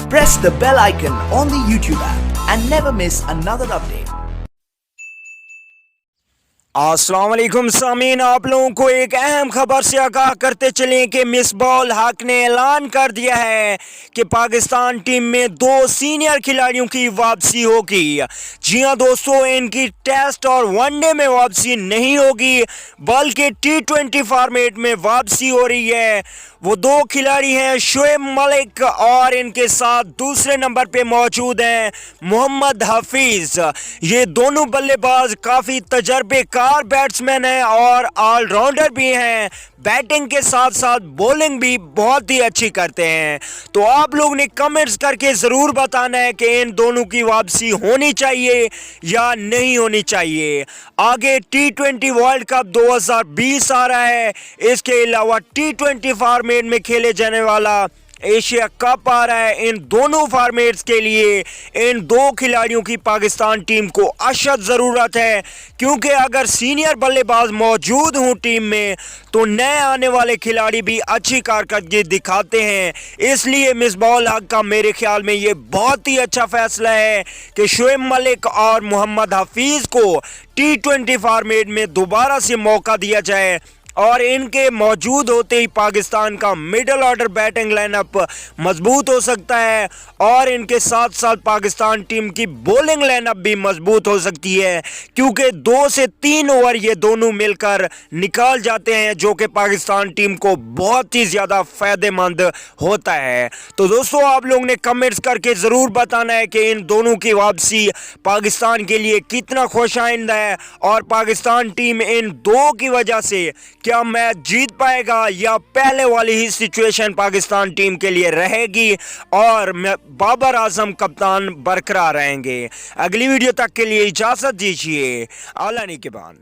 Press the bell icon on the YouTube app and never miss another update. अस्सलाम वालेकुम सामीन, आप लोगों को एक अहम खबर से आगाह करते चलें कि मिसबाह-उल हक ने ऐलान कर दिया है कि पाकिस्तान टीम में 2 सीनियर खिलाड़ियों की वापसी होगी। जी हां दोस्तों, इनकी टेस्ट और वनडे में वापसी नहीं होगी बल्कि T20 फॉर्मेट में वापसी हो रही है। वो 2 खिलाड़ी हैं शोएब मलिक और इनके साथ दूसरे नंबर पे मौजूद हैं मोहम्मद हफीज़। ये दोनों बल्लेबाज काफ़ी तजर्बेकार बैट्समैन हैं और ऑलराउंडर भी हैं। बैटिंग के साथ साथ बॉलिंग भी बहुत ही अच्छी करते हैं। तो आप लोग ने कमेंट्स करके ज़रूर बताना है कि इन दोनों की वापसी होनी चाहिए या नहीं होनी चाहिए। आगे T20 वर्ल्ड कप 2020 आ रहा है, इसके अलावा T20 फॉर्मेट में खेले जाने वाला एशिया कप आ रहा है। इन दोनों फॉर्मेट्स के लिए इन 2 खिलाड़ियों की पाकिस्तान टीम को अशद ज़रूरत है, क्योंकि अगर सीनियर बल्लेबाज मौजूद हों टीम में तो नए आने वाले खिलाड़ी भी अच्छी कारकर्दगी दिखाते हैं। इसलिए मिसबाह-उल हक का मेरे ख्याल में ये बहुत ही अच्छा फैसला है कि शोएब मलिक और मोहम्मद हफीज़ को T20 फॉर्मेट में दोबारा से मौका दिया जाए और इनके मौजूद होते ही पाकिस्तान का मिडल ऑर्डर बैटिंग लाइनअप मजबूत हो सकता है और इनके साथ साथ पाकिस्तान टीम की बॉलिंग लाइनअप भी मजबूत हो सकती है, क्योंकि 2 से 3 ओवर ये दोनों मिलकर निकाल जाते हैं, जो कि पाकिस्तान टीम को बहुत ही ज़्यादा फ़ायदेमंद होता है। तो दोस्तों, आप लोगों ने कमेंट्स करके ज़रूर बताना है कि इन दोनों की वापसी पाकिस्तान के लिए कितना खुश आइंदा है और पाकिस्तान टीम इन 2 की वजह से क्या मैच जीत पाएगा या पहले वाली ही सिचुएशन पाकिस्तान टीम के लिए रहेगी और बाबर आजम कप्तान बरकरार रहेंगे। अगली वीडियो तक के लिए इजाज़त दीजिए। आला निगहबान।